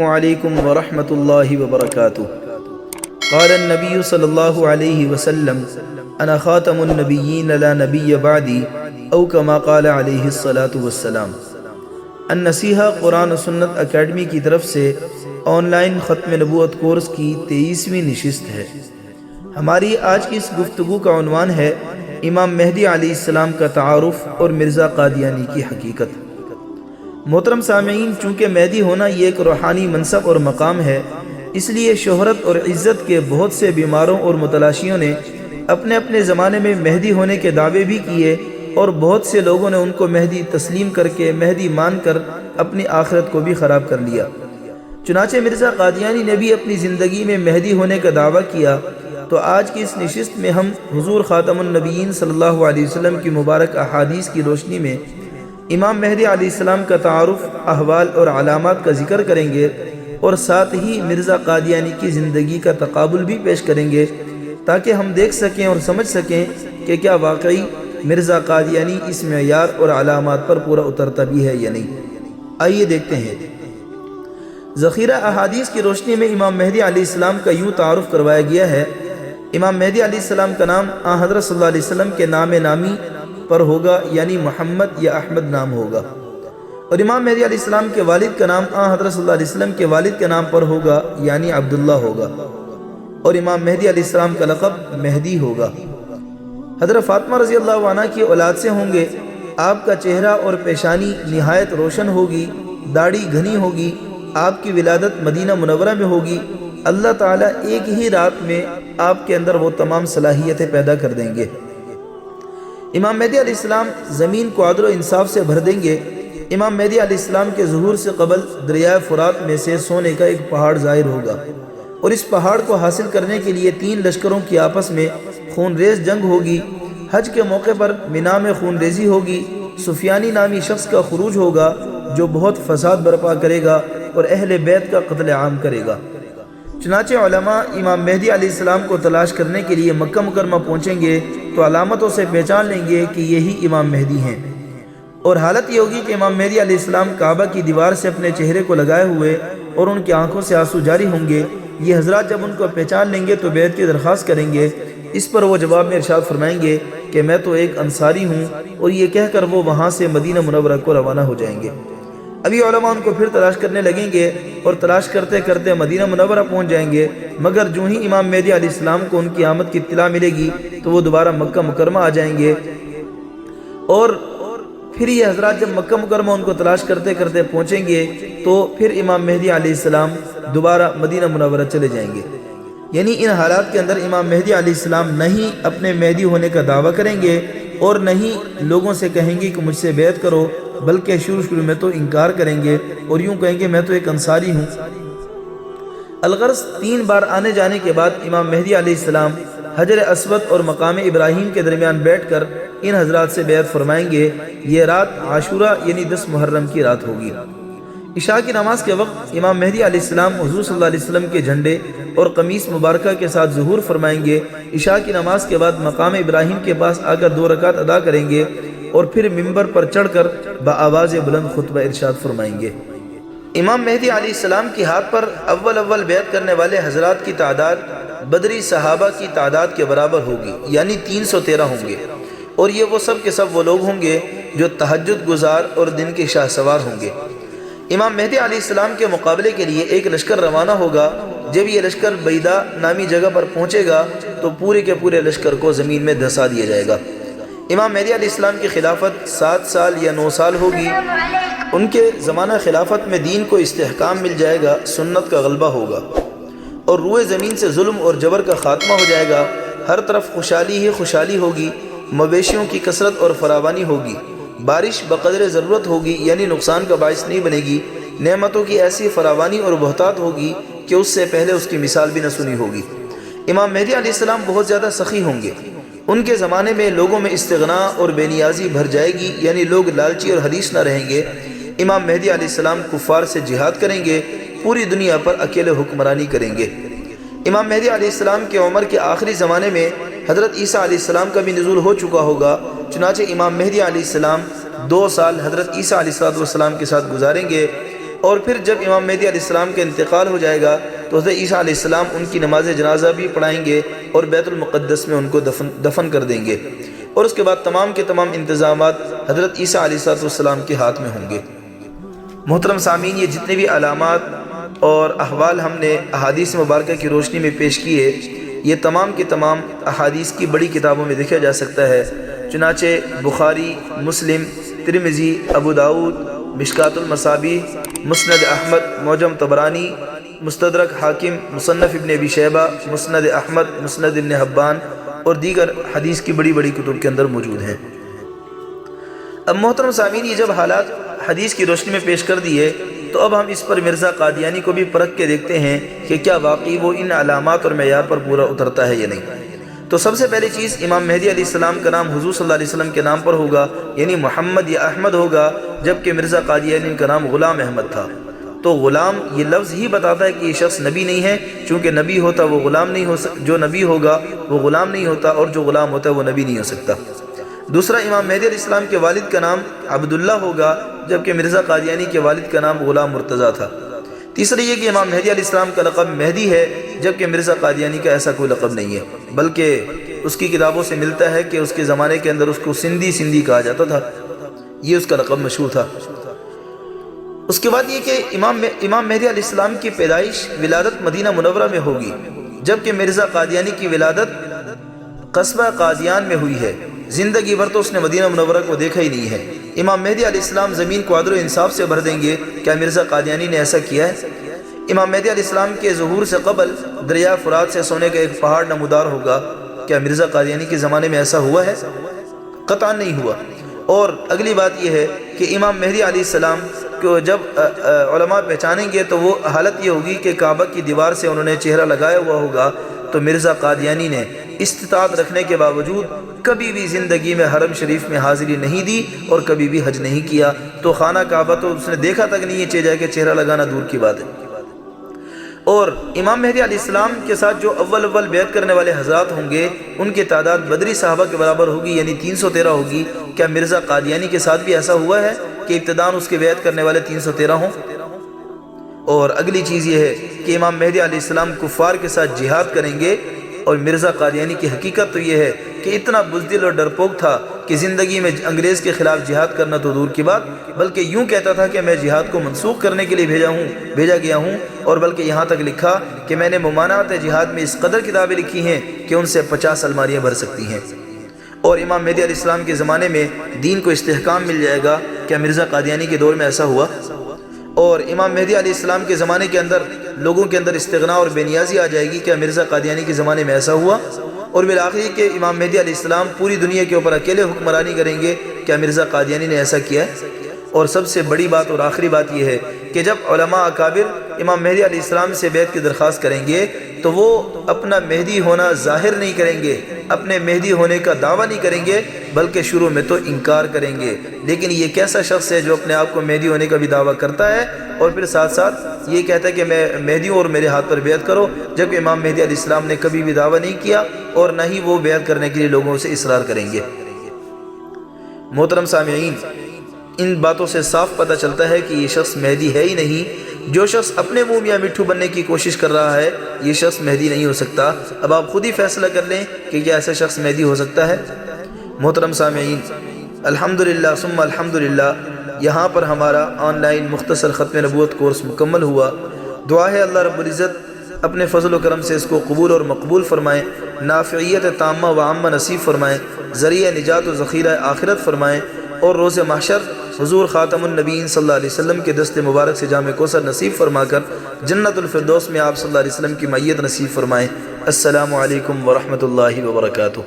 عليكم ورحمة الله وبركاته. قال النبي صلى الله عليه وسلم: أنا خاتم النبيين لا نبي بعدي، أو كما قال عليه الصلاة والسلام. النصیحہ قرآن و سنت اکیڈمی کی طرف سے آن لائن ختم نبوت کورس کی 23ویں نشست ہے. ہماری آج کی اس گفتگو کا عنوان ہے امام مہدی علیہ السلام کا تعارف اور مرزا قادیانی کی حقیقت. محترم سامعین، چونکہ مہدی ہونا یہ ایک روحانی منصب اور مقام ہے، اس لیے شہرت اور عزت کے بہت سے بیماروں اور متلاشیوں نے اپنے اپنے زمانے میں مہدی ہونے کے دعوے بھی کیے، اور بہت سے لوگوں نے ان کو مہدی تسلیم کر کے مہدی مان کر اپنی آخرت کو بھی خراب کر لیا. چنانچہ مرزا قادیانی نے بھی اپنی زندگی میں مہدی ہونے کا دعویٰ کیا. تو آج کی اس نشست میں ہم حضور خاتم النبیین صلی اللہ علیہ وسلم کی مبارک احادیث کی روشنی میں امام مہدی علیہ السلام کا تعارف، احوال اور علامات کا ذکر کریں گے، اور ساتھ ہی مرزا قادیانی کی زندگی کا تقابل بھی پیش کریں گے، تاکہ ہم دیکھ سکیں اور سمجھ سکیں کہ کیا واقعی مرزا قادیانی اس معیار اور علامات پر پورا اترتا بھی ہے یا نہیں. آئیے دیکھتے ہیں. ذخیرہ احادیث کی روشنی میں امام مہدی علیہ السلام کا یوں تعارف کروایا گیا ہے. امام مہدی علیہ السلام کا نام حضرت صلی اللہ علیہ وسلم کے نام نامی پر ہوگا، یعنی محمد یا احمد نام ہوگا، اور امام مہدی علیہ السلام کے والد کا نام حضرت صلی اللہ علیہ وسلم کے والد کے نام پر ہوگا، یعنی عبداللہ ہوگا، اور امام مہدی علیہ السلام کا لقب مہدی ہوگا. حضرت فاطمہ رضی اللہ عنہ کی اولاد سے ہوں گے. آپ کا چہرہ اور پیشانی نہایت روشن ہوگی، داڑھی گھنی ہوگی. آپ کی ولادت مدینہ منورہ میں ہوگی. اللہ تعالیٰ ایک ہی رات میں آپ کے اندر وہ تمام صلاحیتیں پیدا کر دیں گے. امام مہدی علیہ السلام زمین کو عدل و انصاف سے بھر دیں گے. امام مہدی علیہ السلام کے ظہور سے قبل دریائے فرات میں سے سونے کا ایک پہاڑ ظاہر ہوگا، اور اس پہاڑ کو حاصل کرنے کے لیے 3 لشکروں کی آپس میں خون ریز جنگ ہوگی. حج کے موقع پر مینا میں خون ریزی ہوگی. سفیانی نامی شخص کا خروج ہوگا جو بہت فساد برپا کرے گا اور اہل بیت کا قتل عام کرے گا. چنانچہ علماء امام مہدی علیہ السلام کو تلاش کرنے کے لیے مکہ مکرمہ پہنچیں گے تو علامتوں سے پہچان لیں گے کہ یہی امام مہدی ہیں، اور حالت یہ ہوگی کہ امام مہدی علیہ السلام کعبہ کی دیوار سے اپنے چہرے کو لگائے ہوئے اور ان کی آنکھوں سے آنسو جاری ہوں گے. یہ حضرات جب ان کو پہچان لیں گے تو بیعت کی درخواست کریں گے. اس پر وہ جواب میں ارشاد فرمائیں گے کہ میں تو ایک انصاری ہوں، اور یہ کہہ کر وہ وہاں سے مدینہ منورہ کو روانہ ہو جائیں گے. ابھی علماء ان کو پھر تلاش کرنے لگیں گے، اور تلاش کرتے کرتے مدینہ منورہ پہنچ جائیں گے، مگر جو ہی امام مہدی علیہ السلام کو ان کی آمد کی اطلاع ملے گی تو وہ دوبارہ مکہ مکرمہ آ جائیں گے. اور پھر یہ حضرات جب مکہ مکرمہ ان کو تلاش کرتے کرتے پہنچیں گے تو پھر امام مہدی علیہ السلام دوبارہ مدینہ منورہ چلے جائیں گے. یعنی ان حالات کے اندر امام مہدی علیہ السلام نہ ہی اپنے مہدی ہونے کا دعویٰ کریں گے اور نہ ہی لوگوں سے کہیں گے کہ مجھ سے بیعت کرو، بلکہ شروع میں تو انکار کریں گے اور یوں کہیں گے میں تو ایک انصاری ہوں. الغرض 3 بار آنے جانے کے بعد امام مہدی علیہ السلام حجر اسود اور مقام ابراہیم کے درمیان بیٹھ کر ان حضرات سے بیعت فرمائیں گے. یہ رات عاشورہ یعنی 10 محرم کی رات ہوگی. عشاء کی نماز کے وقت امام مہدی علیہ السلام حضور صلی اللہ علیہ وسلم کے جھنڈے اور قمیص مبارکہ کے ساتھ ظہور فرمائیں گے. عشاء کی نماز کے بعد مقام ابراہیم کے پاس آ کر 2 رکعت ادا کریں گے، اور پھر ممبر پر چڑھ کر بآواز بلند خطبہ ارشاد فرمائیں گے. امام مہدی علیہ السلام کی ہاتھ پر اول بیعت کرنے والے حضرات کی تعداد بدری صحابہ کی تعداد کے برابر ہوگی، یعنی 313 ہوں گے، اور یہ وہ سب کے سب وہ لوگ ہوں گے جو تہجد گزار اور دن کے شاہ سوار ہوں گے. امام مہدی علیہ السلام کے مقابلے کے لیے ایک لشکر روانہ ہوگا. جب یہ لشکر بیدا نامی جگہ پر پہنچے گا تو پورے کے پورے لشکر کو زمین میں دھسا دیا جائے گا. امام مہدی علیہ السلام کی خلافت 7 سال یا 9 سال ہوگی. ان کے زمانہ خلافت میں دین کو استحکام مل جائے گا، سنت کا غلبہ ہوگا، اور روئے زمین سے ظلم اور جبر کا خاتمہ ہو جائے گا. ہر طرف خوشحالی ہی خوشحالی ہوگی. مویشیوں کی کثرت اور فراوانی ہوگی. بارش بقدر ضرورت ہوگی، یعنی نقصان کا باعث نہیں بنے گی. نعمتوں کی ایسی فراوانی اور بہتات ہوگی کہ اس سے پہلے اس کی مثال بھی نہ سنی ہوگی. امام مہدی علیہ السلام بہت زیادہ سخی ہوں گے. ان کے زمانے میں لوگوں میں استغنا اور بے نیازی بھر جائے گی، یعنی لوگ لالچی اور حریص نہ رہیں گے. امام مہدی علیہ السلام کفار سے جہاد کریں گے، پوری دنیا پر اکیلے حکمرانی کریں گے. امام مہدی علیہ السلام کے عمر کے آخری زمانے میں حضرت عیسیٰ علیہ السلام کا بھی نزول ہو چکا ہوگا. چنانچہ امام مہدی علیہ السلام 2 سال حضرت عیسیٰ علیہ السلام کے ساتھ گزاریں گے. اور پھر جب امام مہدی علیہ السلام کا انتقال ہو جائے گا تو حضرت عیسیٰ علیہ السلام ان کی نماز جنازہ بھی پڑھائیں گے اور بیت المقدس میں ان کو دفن کر دیں گے، اور اس کے بعد تمام کے تمام انتظامات حضرت عیسیٰ علیہ السلام کے ہاتھ میں ہوں گے۔ محترم سامعین، یہ جتنے بھی علامات اور احوال ہم نے احادیث مبارکہ کی روشنی میں پیش کیے، یہ تمام کے تمام احادیث کی بڑی کتابوں میں دیکھا جا سکتا ہے، چنانچہ بخاری، مسلم، ترمذی، ابو داؤد، مشکات المصابیح، مسند احمد، معجم طبرانی، مستدرک حاکم، مصنف ابن ابی شیبہ، مسند احمد، مسند ابن حبان اور دیگر حدیث کی بڑی بڑی کتب کے اندر موجود ہیں۔ اب محترم سامعین، یہ جب حالات حدیث کی روشنی میں پیش کر دیے تو اب ہم اس پر مرزا قادیانی کو بھی پرکھ کے دیکھتے ہیں کہ کیا واقعی وہ ان علامات اور معیار پر پورا اترتا ہے یا نہیں۔ تو سب سے پہلی چیز، امام مہدی علیہ السلام کا نام حضور صلی اللہ علیہ وسلم کے نام پر ہوگا، یعنی محمد یا احمد ہوگا، جبکہ مرزا قادیانی کا نام غلام احمد تھا۔ تو غلام یہ لفظ ہی بتاتا ہے کہ یہ شخص نبی نہیں ہے، چونکہ نبی ہوتا وہ غلام نہیں ہو سکتا، جو نبی ہوگا وہ غلام نہیں ہوتا، اور جو غلام ہوتا ہے وہ نبی نہیں ہو سکتا۔ دوسرا، امام مہدی علیہ السلام کے والد کا نام عبداللہ ہوگا، جبکہ مرزا قادیانی کے والد کا نام غلام مرتضیٰ تھا۔ تیسرا یہ کہ امام مہدی علیہ السلام کا لقب مہدی ہے، جبکہ مرزا قادیانی کا ایسا کوئی لقب نہیں ہے، بلکہ اس کی کتابوں سے ملتا ہے کہ اس کے زمانے کے اندر اس کو سندھی کہا جاتا تھا، یہ اس کا لقب مشہور تھا۔ اس کے بعد یہ کہ امام مہدی علیہ السلام کی پیدائش ولادت مدینہ منورہ میں ہوگی، جبکہ مرزا قادیانی کی ولادت قصبہ قادیان میں ہوئی ہے۔ زندگی بھر تو اس نے مدینہ منورہ کو دیکھا ہی نہیں ہے۔ امام مہدی علیہ السلام زمین کو عدل و انصاف سے بھر دیں گے، کیا مرزا قادیانی نے ایسا کیا ہے؟ امام مہدی علیہ السلام کے ظہور سے قبل دریا فرات سے سونے کا ایک پہاڑ نمودار ہوگا، کیا مرزا قادیانی کے زمانے میں ایسا ہوا ہے؟ قطعاً نہیں ہوا۔ اور اگلی بات یہ ہے کہ امام مہدی علیہ السلام کو جب علماء پہچانیں گے تو وہ حالت یہ ہوگی کہ کعبہ کی دیوار سے انہوں نے چہرہ لگایا ہوا ہوگا، تو مرزا قادیانی نے استطاعت رکھنے کے باوجود کبھی بھی زندگی میں حرم شریف میں حاضری نہیں دی اور کبھی بھی حج نہیں کیا، تو خانہ کعبہ تو اس نے دیکھا تک نہیں ہے، جا کے چہرہ لگانا دور کی بات ہے۔ اور امام مہدی علیہ السلام کے ساتھ جو اول بیعت کرنے والے حضرات ہوں گے، ان کی تعداد بدری صحابہ کے برابر ہوگی، یعنی 313 ہوگی۔ کیا مرزا قادیانی کے ساتھ بھی ایسا ہوا ہے کہ ابتداءً اس کے بیعت کرنے والے 313 ہوں؟ اور اگلی چیز یہ ہے کہ امام مہدی علیہ السلام کفار کے ساتھ جہاد کریں گے، اور مرزا قادیانی کی حقیقت تو یہ ہے کہ اتنا بزدل اور ڈرپوک تھا کہ زندگی میں انگریز کے خلاف جہاد کرنا تو دور کی بات، بلکہ یوں کہتا تھا کہ میں جہاد کو منسوخ کرنے کے لیے بھیجا گیا ہوں، اور بلکہ یہاں تک لکھا کہ میں نے ممانعت جہاد میں اس قدر کتابیں لکھی ہیں کہ ان سے 50 الماریاں بھر سکتی ہیں۔ اور امام مہدی علیہ السلام کے زمانے میں دین کو استحکام مل جائے گا، کیا مرزا قادیانی کے دور میں ایسا ہوا؟ اور امام مہدی علیہ السلام کے زمانے کے اندر لوگوں کے اندر استغنا اور بے نیازی آ جائے گی، کیا مرزا قادیانی کے زمانے میں ایسا ہوا؟ اور بالآخری کہ امام مہدی علیہ السلام پوری دنیا کے اوپر اکیلے حکمرانی کریں گے، کیا مرزا قادیانی نے ایسا کیا ہے؟ اور سب سے بڑی بات اور آخری بات یہ ہے کہ جب علماء اکابر امام مہدی علیہ السلام سے بیعت کی درخواست کریں گے تو وہ اپنا مہدی ہونا ظاہر نہیں کریں گے، اپنے مہدی ہونے کا دعویٰ نہیں کریں گے، بلکہ شروع میں تو انکار کریں گے۔ لیکن یہ کیسا شخص ہے جو اپنے آپ کو مہدی ہونے کا بھی دعویٰ کرتا ہے اور پھر ساتھ ساتھ یہ کہتا ہے کہ میں مہدی ہوں اور میرے ہاتھ پر بیعت کرو، جبکہ امام مہدی علیہ السلام نے کبھی بھی دعویٰ نہیں کیا اور نہ ہی وہ بیعت کرنے کے لیے لوگوں سے اصرار کریں گے۔ محترم سامعین، ان باتوں سے صاف پتہ چلتا ہے کہ یہ شخص مہدی ہے ہی نہیں۔ جو شخص اپنے منہ میاں مٹھو بننے کی کوشش کر رہا ہے، یہ شخص مہدی نہیں ہو سکتا۔ اب آپ خود ہی فیصلہ کر لیں کہ کیا ایسا شخص مہدی ہو سکتا ہے؟ محترم سامعین، الحمدللہ ثم الحمدللہ، یہاں پر ہمارا آن لائن مختصر ختم نبوت کورس مکمل ہوا۔ دعا ہے اللہ رب العزت اپنے فضل و کرم سے اس کو قبول اور مقبول فرمائیں، نافعیت تامہ و عامہ نصیب فرمائیں، ذریعہ نجات و ذخیرہ آخرت فرمائیں، اور روز محشر حضور خاتم النبیین صلی اللہ علیہ وسلم کے دست مبارک سے جام کوثر نصیب فرما کر جنت الفردوس میں آپ صلی اللہ علیہ وسلم کی معیت نصیب فرمائیں۔ السلام علیکم ورحمۃ اللہ وبرکاتہ۔